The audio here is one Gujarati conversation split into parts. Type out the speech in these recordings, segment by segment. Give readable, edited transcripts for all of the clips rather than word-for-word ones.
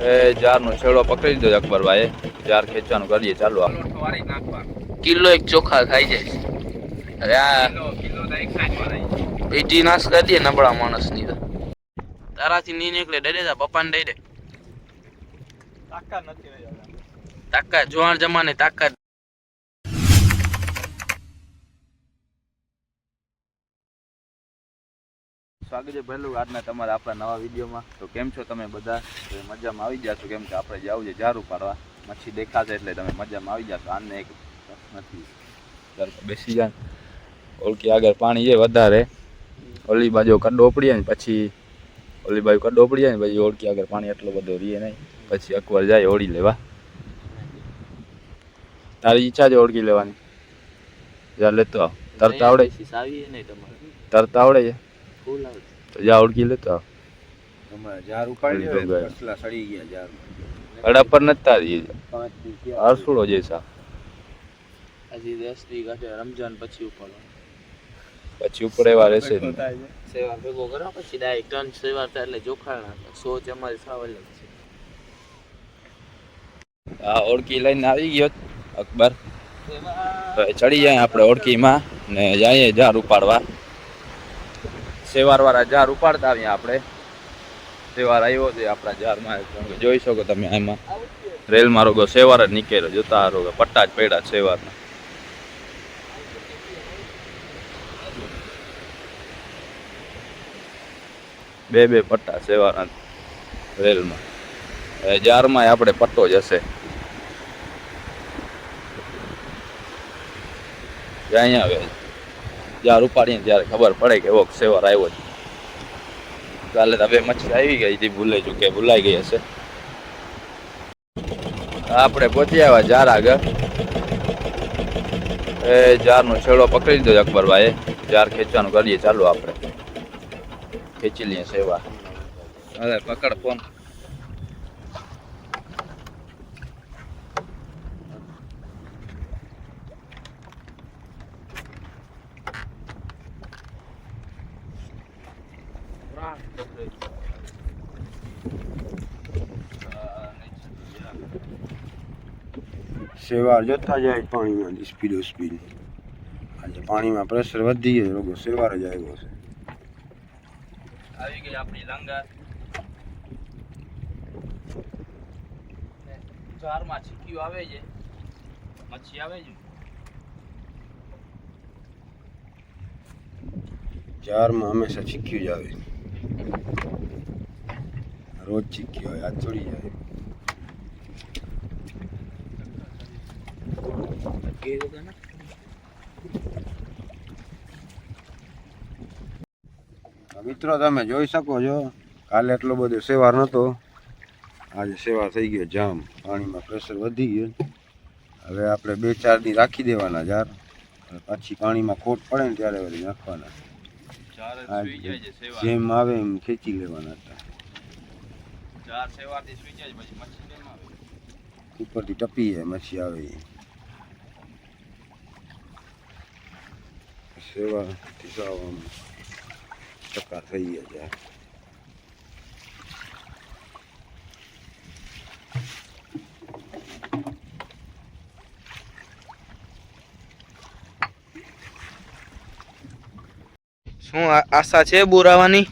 એ જારનો છેડો પકડી દીધો અકબરભાઈ, જાર ખેંચવાનું કરીએ ચાલુ. કિલો એક ચોખા ખાઈ જાય. અરે આ પેટી નાશ કરી દે નબળા માણસ ની તો. તારાથી ની નીકળે, ડરે જા પપ્પાને દઈ દે. તાકાત જોવાણ જમાને તાકાત. સ્વાગત છે પહેલું આજના તમારા આપણા નવા વિડીયોમાં. તો કેમ છો તમે બધા? મજામાં આવી જશો, કેમ કે આપણે જવું છે જાર ઉપાડવા. મચ્છી દેખાશે એટલે તમે મજામાં આવી જશો. આને એક નથી બેસી જાય, ઓળખી આગળ પાણી છે વધારે, ઓલી બાજુ કડો પડીએ ને પછી ઓલી બાજુ કડો પડી જાય ને પછી ઓળખી આગળ પાણી એટલો બધો રહીએ નહીં. પછી અકબર જાય ઓળી લેવા. તારી ઈચ્છા છે ઓળખી લેવાની? જા લેતો આવ. તરતા આવડે? તરતા આવડે છે તો જા ઓળખી લેતો આવ. જાર ઉપાડી સડી ગયા જાર અડા પર નથી તારી અરસુડો જૈસા. હજી 10 દી કાઢે રમજાન પછી ઉપાડો. પછી ઉપર એવા રહેશે સેવા ભેગો કરો પછી ડાયરેક્ટ ટન સેવા થાય એટલે જોખાણા 100 અમારી સાવલ છે. આ ઓળખી લઈને આવી ગયો અકબર. ચડી જાય આપણે ઓળખીમાં ને જઈએ જાર ઉપાડવા. સેવાર વાળા જાર ઉપાડતા આવીએ આપણે. સેવાર આવ્યો છે આપણા જારમાં, જોઈ શકો તમે. એમાં રેલ મારો ગો સેવાર જ નીકળ્યો, જોતા હારો પટ્ટા જ પડ્યા સેવારના. બે પટ્ટા સેવાના રેલમાં. જારમાં આપણે પટ્ટો જ હશે. અહીંયા આવે જાર ઉપાડીએ ત્યારે ખબર પડે કે એવો સેવાર આવ્યો છે. કાલે તો બે મચ્છી આવી ગઈ હતી, ભૂલાઈ ગઈ હશે. આપણે પહોંચી આવ્યા જાર આગળ. એ જારનો છેડો પકડી દીધો અકબરભાઈ, જાર ખેંચવાનું કરીએ ચાલુ. આપણે ખેંચી લઈએ સેવા. અરે પકડ ફોન. સેવાર જતા જાય પાણીમાં સ્પીડ. આજે પાણીમાં પ્રેશર વધી ગયું, લોકો સેવાર જ આવ્યો છે. આવી ગઈ આપણી લંગર. જારમાં છીક્યું આવે છે, મચ્છી આવે છે. જારમાં હંમેશા ચીક્યું જ આવે, રોજ ચીક્યું હોય, આજ થોડી જાય. મિત્રો તમે જોઈ શકો છો, કાલે એટલો બધો સેવાર નહોતો, આજે સેવાર થઈ ગયો જામ. પાણીમાં પ્રેશર વધી ગયું. હવે આપણે 2-4 દી રાખી દેવાના જાર, પછી પાણીમાં ખોટ પડે ને ત્યારે વળી નાખવાના. જેમ આવે એમ ખેંચી લેવાના હતા. ઉપરથી ટપી જાય મચ્છી આવે. સેવાથી સાવ ટકા થઈ ગયા. શું આશા છે બોરાવાની?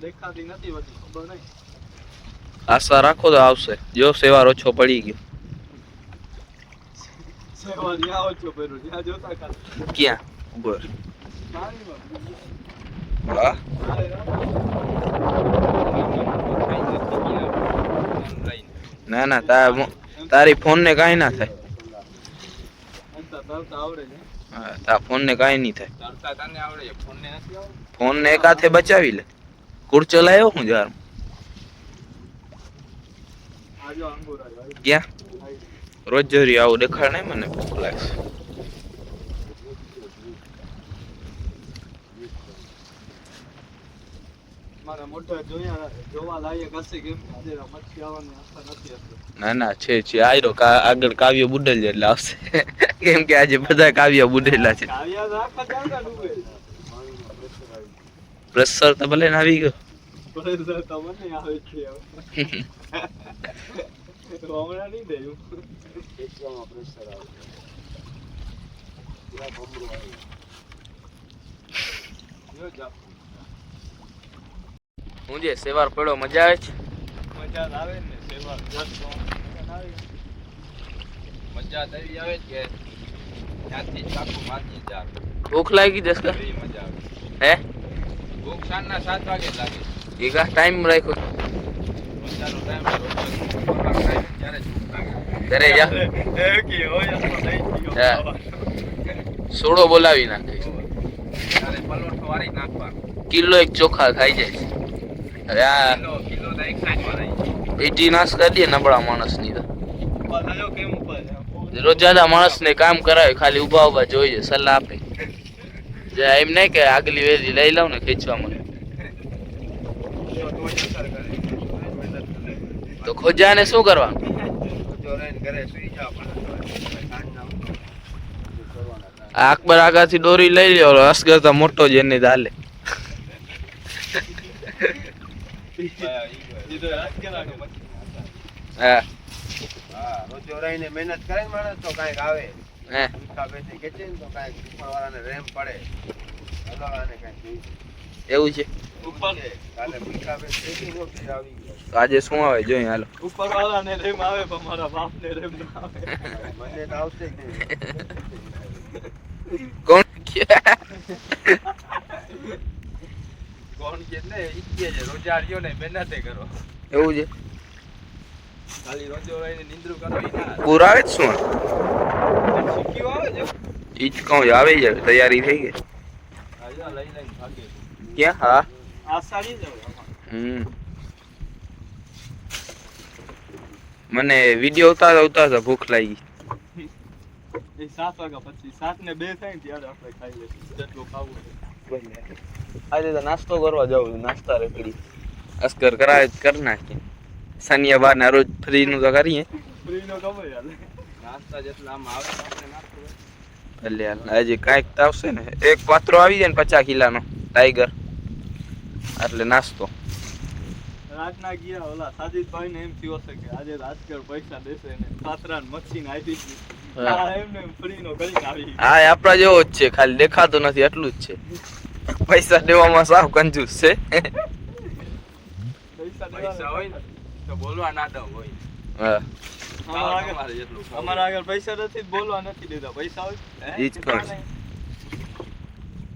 દેખાતી નથી હોતી, ખબર નહીં. આશા રાખો તો આવશે. જો સેવાર ઓછો પડી ગયો. સેવા ત્યાં ઓછો પડ્યો, ત્યાં જોતા ખાલી. ક્યાં ઉપર? હા ના તારી ફોન ને કાંઈ ના થાય. તા ફોન ને કાંઈ નહીં થાય. ફોન ને એક હાથે બચાવી લે. કુરચો લાવ્યો હું જાર. ક્યાં રોજ જરી આવું દેખાડ નહીં મને લાગશે. ના છે આયરો આગળ કાવ્ય બુડેલ છે એટલે આવશે. કેમ કે આજે બધા કાવ્ય બુડેલા છે. પ્રેશર તો ભલે ને આવી ગયો. પ્રેશર તો મને આવે છે હવે. હમણાં નહીં દે એવું. ખેંચવામાં પ્રેશર આવે પૂરા ભમરું આવે જો જા. હું જે સેવાર પડ્યો મજા આવે છે. મજા જ આવે ને સેવા જસ તો મજા આવે. મજા તો એવી આવે કે ત્યાંથી ચાકુ મારી ચાર ભૂખ લાગી જશે એવી મજા આવે. હે ભૂખ સાંજના 7 વાગે જ લાગે. એકા ટાઈમ રાખ્યો મજાનો ટાઈમ ખોરાક ખાઈને ત્યારે જ ભૂખ લાગે. ઘરે જા એ કે હોય તો નહીં ગયો. હા. સોડો બોલાવી નાખીશ ત્યારે પલોઠો વાળી નાખવાનો. કિલો એક ચોખા ખાઈ જાય છે હવે આ કિલો તો એક સાઈડમાં રહી. પેટી નાશ કરી દે નબળા માણસની તો પાછા જો કેમ ઉપર છે. રોજાના માણસને કામ કરાવે ખાલી ઊભા ઊભા જોઈએ સલાહ આપે જે એમ નહીં કે આગલી વેલી લઈ લઉં ને ખેંચવામાં તો ખોજાને શું કરવાનું જો રહીને ઘરે સુઈ જાવ પણ સાંજના કરવાના આ અકબર આગળથી દોરી લઈ લ્યો અસગર તો મોટો જ એને ચાલે એ તો હાથ કે રાખે પછી. હા હા રોજો રહીને મહેનત કરે ને માણસ તો કાંઈક આવે હે ભૂખા પેટે ખેંચે ને તો કાંઈક ઉપરવાળાને રેમ પડે હલાવાને કાંઈક એવું છે ઉપર કાલે ભૂખા પેટ ખેંચી નોકરી આવી ગયો તો આજે શું આવે જોઈએ હાલો ઉપર વાળાને રેમ આવે પણ મારા બાપને રેમ ના આવે. મને તો આવશે જ નહીં કોણ કોણ કે ને ઈ કે છે રોજા રહ્યો ને મહેનતે કરો. એવું છે ખાલી રોજો રહીને નિંદ્રું કરો ઈ ના. પૂર આવે જ શું શીખ્યું આવે છે. ઈ જ કહું આવી જાય તૈયારી થઈ ગઈ આજા લઈ લઈને ભાગે. ક્યાં હા આ સારી જ આવે. મને વિડીયો ઉતારતા ઉતારતા ભૂખ લાગી એ 7 વાગ્યા પછી 7 ને 2 થાય ને ત્યારે આપણે ખાઈ લઈશું જેટલું ખાવું હોય. આજે તો નાસ્તો કરવા જાવ નાસ્તા રેકડી અસ્કર કરાય કર નાખીએ શનિયા બાર ના રોજ ફ્રી નું તો કરીએ ફ્રીનો ગમે યાર. નાસ્તા જેટલા આમ આવે તો આપણે નાસ્તો હોય. ભલે હાલ આજે કાંઈક તો આવશે ને એક પાત્રો આવી જાય ને 50 કિલાનો ટાઈગર એટલે નાસ્તો રાતના ગયા ઓલા સાજીદભાઈ ને એમ થયો છે કે આજે રાજકર પૈસા દેશે ને પાત્રાન મચ્છીને આપી દીધી. હા. આ એમને ફ્રીનો કરીને આવી. હા એ આપણા જેવો જ છે ખાલી દેખાતો નથી એટલું જ છે પૈસા દેવામાં સાવ કંજૂસ છે પૈસા પૈસા હોય ને તો બોલવા ના દઉં હોય. હા તમારે જેટલું ખાવું. અમારા આગળ પૈસા નથી બોલવા નથી દેતા પૈસા હોય ઈ જ કહું છું.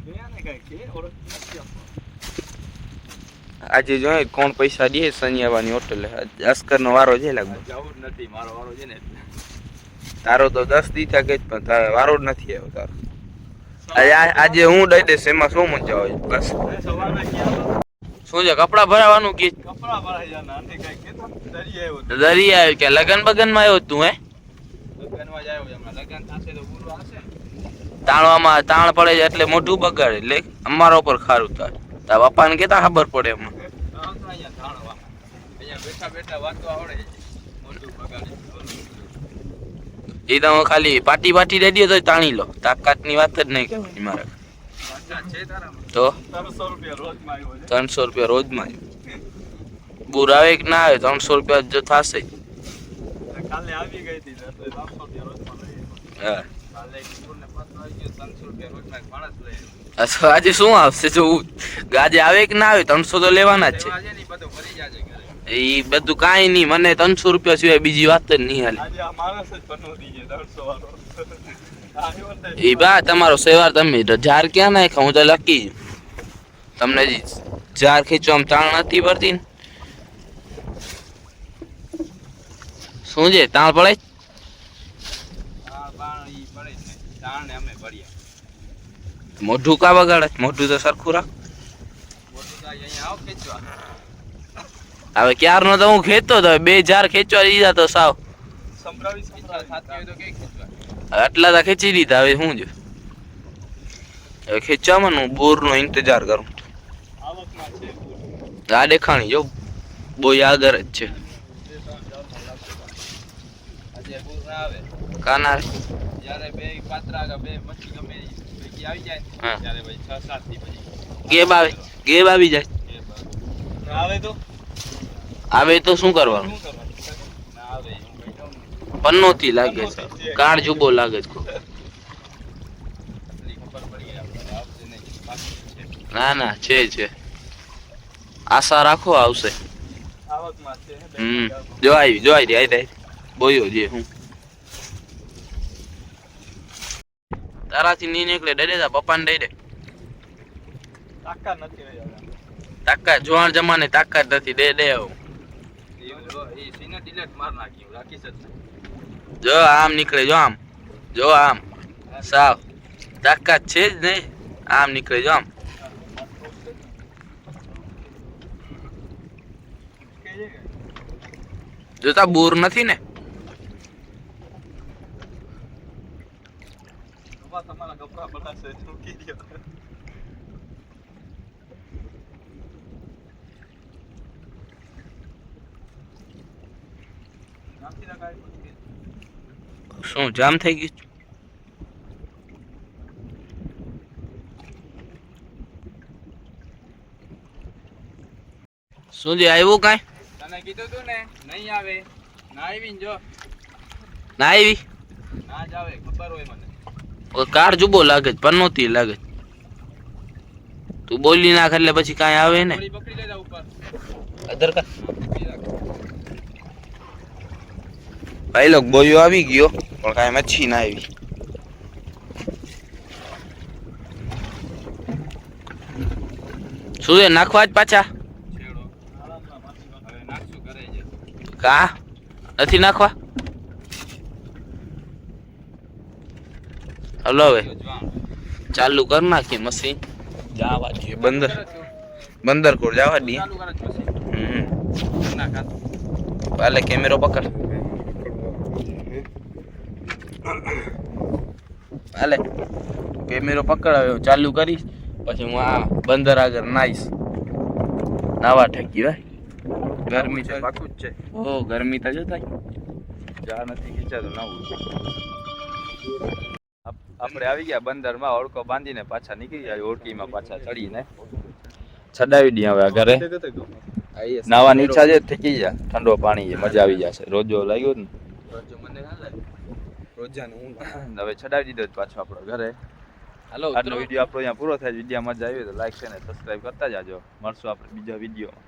દુનિયાને કાંઈ કે ઓળખતી નથી આપણને. આજે જોઈએ કોણ પૈસા દે સનિયાવાની હોટલે અસ્કર નો વારો છે લગભગ જવું જ નથી મારો વારો છે ને એટલે. તારો તો 10 દીધા કે પણ તારો વારો જ નથી આવ્યો તારો આજે હું દઈ દઈશ એમાં શું મજા આવે બસ સવારના ગયા શું છે કપડા ભરાવાનું કે કપડા ભરાઈ જાય નાની કાંઈ કેતા દરિયા આવ્યો દરિયા આવ્યો કે લગન બગન માં આવ્યો તું હે લગ્નમાં જ આવ્યો છે હમણાં. લગ્ન થશે તો પૂરું હશે ને. તાણવામાં તાણ પડે છે એટલે મોઢું બગાડે એટલે અમારા ઉપર ખારું થાય તારા પપ્પાને કેતા ખબર પડે એમાં આમ તો અહીંયા જાણવા. અહીંયા બેઠા બેઠા વાતો આવડે છે. મોઢું બગાડે છે. એ તમે ખાલી પાટી પાટી દઈ દો તો તાણી લો તાકાત ની વાત જ નહીં કહેવાની મારે વાંચા છે તારામાં? તો 300 રૂપિયા રોજમાં આવ્યો છે 300 રૂપિયા રોજમાં બુર આવે કે ના આવે 300 રૂપિયા જો થશે કાલે આવી ગઈ હતી એટલે 300 રૂપિયા રોજમાં લઈ આવ્યો. હા કાલે કીધું ને પાછો આવી ગયો 300 રૂપિયા રોજમાં એક માણસ લઈ આવ્યો. અથવા આજે શું આવશે જો આજે આવે કે ના આવે 300 તો લેવાના જ છે લેવા છે ને ઈ બધું ભરી જાજે ઘરે. એ બધું કાંઈ નહીં મને 300 રૂપિયા સિવાય બીજી વાત જ નહીં હાલે આજે આ માણસ જ બનવું દીજે 300 વાળો આવ્યો ને એ બા તમારો સેવાર તમે જાર ક્યાં નાખ્યા હું તો લકી તમને હજી જાર ખેંચવામાં તાણ નથી પડતી ને શું છે તાણ પડે આ બાણ ઈ પડે જ નહીં. તાણ ને અમે ભર્યા. મોઢું કા બગાડે મોઢું તો સરખું રાખ મોટું થાય અહીંયા આવો ખેંચવા. હવે ક્યારનો તો હું ખેંચતો હતો 2 જાર ખેંચવા દીધા તો સાવ સંભળાવી ઈચ્છા થતી હોય તો કઈ ખેંચવા. આટલા તો ખેંચી દીધા હવે શું છે હવે ખેંચવામાં હું બોરનો ઇંતજાર કરું આવકમાં છે આ દેખાણી જો બોય આગળ જ છે આજે પૂર ના આવે. કાના જ્યારે બે પાત્રા કે બે મચ્છી ગમે ઈ ભેગી આવી જાય ને હા. ત્યારે ભાઈ 6-7 થી પછી ગેબ આવી જાય એ બસ. આવે તો આવે તો શું કરવાનું? શું કરવાનું? ના આવે હું કઈ કહું નહીં. પન્નોથી લાગે છે, કાળ જુબો લાગે છે. એટલી ખબર પડી ગઈ આપણે આવશે નહીં બાકી છે. ના ના છે આશા રાખો આવશે. આવકમાં છે જો આવી દે બોયો જે હું તારાથી ની નીકળે દઈ દે પપ્પાને દઈ દે. તાકાત નથી રહી હવે. તાકાત જોવાણ જમાને તાકાત નથી દે એ સીને ડિલેટ માર નાખ્યું રાખી શકતા. જો આમ નીકળે જો આમ સાવ તાકાત છે જ નહીં. આમ નીકળે જો આમ જોતા બોર નથી ને. તમારા કપડા પડાશે મૂકી દો. નાખી નાખાય. શું જામ થઈ ગયું? શું જે આવ્યું કાંઈ તને કીધું તું ને નહીં આવે ના આવી ને જો ના આવી? ના જ આવે ખબર હોય મને. કાર જુબો લાગે છે, પન્નોતી લાગે છે. તું બોલી નાખ એટલે પછી કાંઈ આવે ને. થોડી પકડી લેજા ઉપર. અધર કા ભાઈ લોક બોયો આવી ગયો પણ કાંઈ મચ્છી ના આવી. શું નાખવા જ પાછા? છેડો હવે નાખશું કરે છે. કા નથી નાખવા? હલો હવે ચાલુ કર નાખી મશીન જાવા દે બંદર કોર જવા દે. ચાલુ કરે છે પછી ના ખાતો. પાલે કેમેરો પકડ હાલે કેમેરો પકડાવ્યો ચાલુ કરીશ પછી હું આ બંદર આગળ નાઈશ. નાવા ઠકી ભાઈ ગરમી છે પાકું જ છે. ઓ ગરમી તો જો થાય. જા નથી ખીચાતું નવું. આપણે આવી ગયા બંદરમાં ઓળકો બાંધીને પાછા નીકળી ગયા ઓળકીમાં પાછા ચડીને છડાવી દઈએ હવે ઘરે. નાવાની ઈચ્છા છે ઠીકી જા ઠંડો પાણી છે મજા આવી જશે. રોજો લાગ્યો ને હવે છડાવી દીધો પાછો આપણો ઘરે. હાલો આજનો વિડીયો આપણો અહીંયા પૂરો થાય. વિડીયો મજા આવી તો લાઈક છે ને સબસ્ક્રાઈબ કરતા જાજો. મળશું આપણે બીજા વિડીયોમાં.